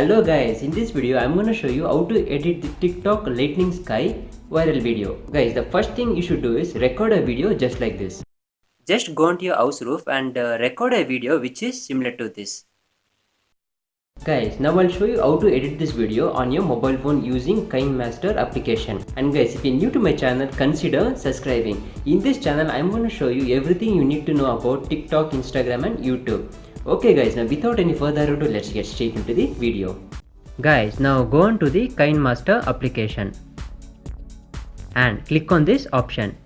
Hello guys, in this video I'm gonna show you how to edit the TikTok lightning sky viral video. Guys, the first thing you should do is record a video just like this. Just go onto your house roof and record a video which is similar to this. Guys, now I'll show you how to edit this video on your mobile phone using KineMaster application. And guys, if you're new to my channel, consider subscribing. In this channel, I'm gonna show you everything you need to know about TikTok, Instagram and YouTube. Okay guys, now without any further ado, let's get straight into the video. Guys, now go on to the KineMaster application and click on this option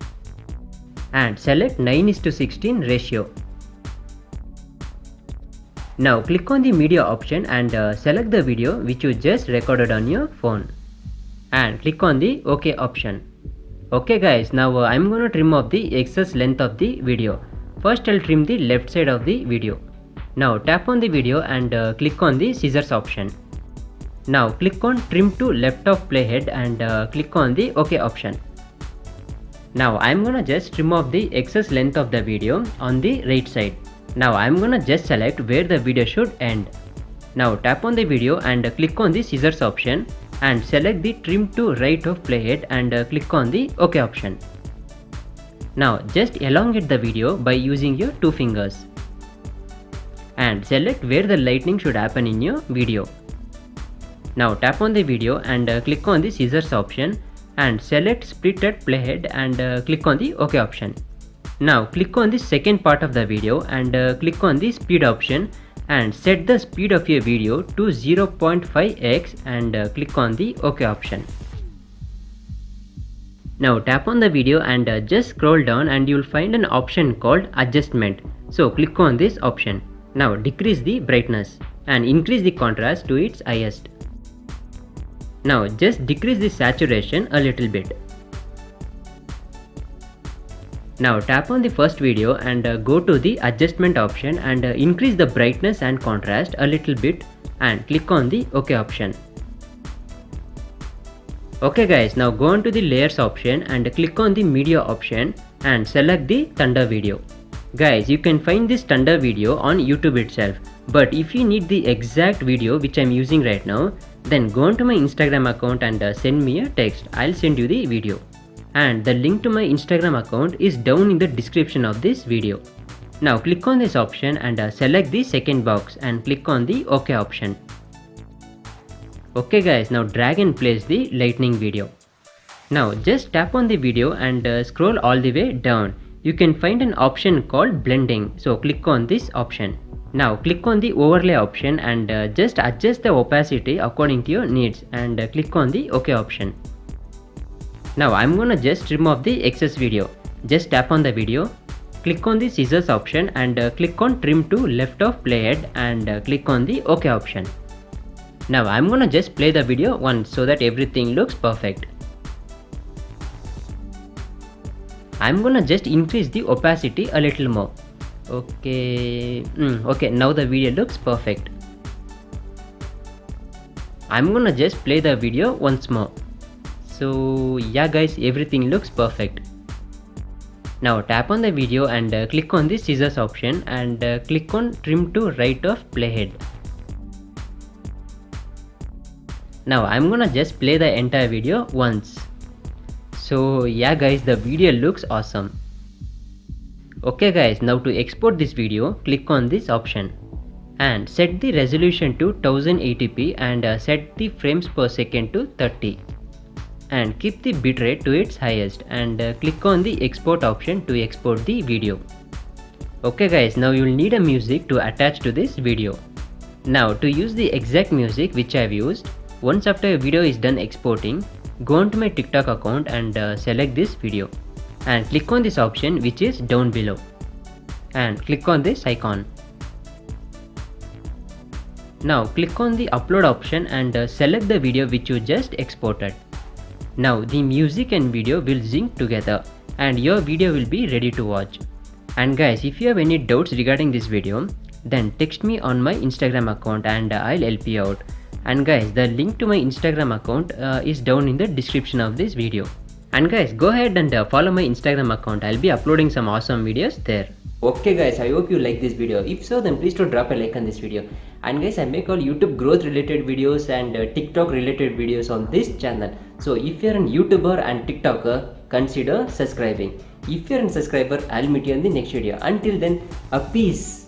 and select 9:16 ratio. Now click on the media option and select the video which you just recorded on your phone and click on the OK option. Okay guys, now I'm gonna trim off the excess length of the video. First I'll trim the left side of the video. Now tap on the video and click on the scissors option. Now click on trim to left of playhead and click on the OK option. Now I'm gonna just trim off the excess length of the video on the right side. Now I'm gonna just select where the video should end. Now tap on the video and click on the scissors option and select the trim to right of playhead and click on the OK option. Now just elongate the video by using your two fingers and select where the lightning should happen in your video. Now tap on the video and click on the scissors option and select split at playhead and click on the OK option. Now click on the second part of the video and click on the speed option and set the speed of your video to 0.5x and click on the OK option. Now tap on the video and just scroll down and you will find an option called adjustment. So click on this option. Now decrease the brightness and increase the contrast to its highest. Now just decrease the saturation a little bit. Now tap on the first video and go to the adjustment option and increase the brightness and contrast a little bit and click on the OK option. Okay guys, now go on to the layers option and click on the media option and select the thunder video. Guys, you can find this thunder video on YouTube itself, but if you need the exact video which I'm using right now, then go on to my Instagram account and send me a text. I'll send you the video. And the link to my Instagram account is down in the description of this video. Now click on this option and select the second box and click on the OK option. Okay guys, now drag and place the lightning video. Now just tap on the video and scroll all the way down. You can find an option called blending, so click on this option. Now click on the overlay option and just adjust the opacity according to your needs and click on the OK option. Now I'm gonna just trim off the excess video. Just tap on the video, click on the scissors option and click on trim to left of playhead and click on the OK option. Now I'm gonna just play the video once so that everything looks perfect. I'm gonna just increase the opacity a little more. Okay, now the video looks perfect. I'm gonna just play the video once more. So yeah guys, everything looks perfect. Now tap on the video and click on the scissors option and click on trim to right of playhead. Now I'm gonna just play the entire video once. So yeah guys, the video looks awesome. Okay guys, now to export this video, click on this option and set the resolution to 1080p and set the frames per second to 30 and keep the bitrate to its highest and click on the export option to export the video. Okay guys, now you'll need a music to attach to this video. Now to use the exact music which I've used, once after a video is done exporting, go on to my TikTok account and select this video and click on this option which is down below and click on this icon. Now click on the upload option and select the video which you just exported. Now the music and video will sync together and your video will be ready to watch. And guys, if you have any doubts regarding this video, then text me on my Instagram account and I'll help you out. And guys, the link to my Instagram account is down in the description of this video. And guys, go ahead and follow my Instagram account. I'll be uploading some awesome videos there. Okay guys, I hope you like this video. If so, then please do drop a like on this video. And guys, I make all YouTube growth related videos and TikTok related videos on this channel. So if you're a YouTuber and TikToker, consider subscribing. If you're a subscriber, I'll meet you in the next video. Until then, peace.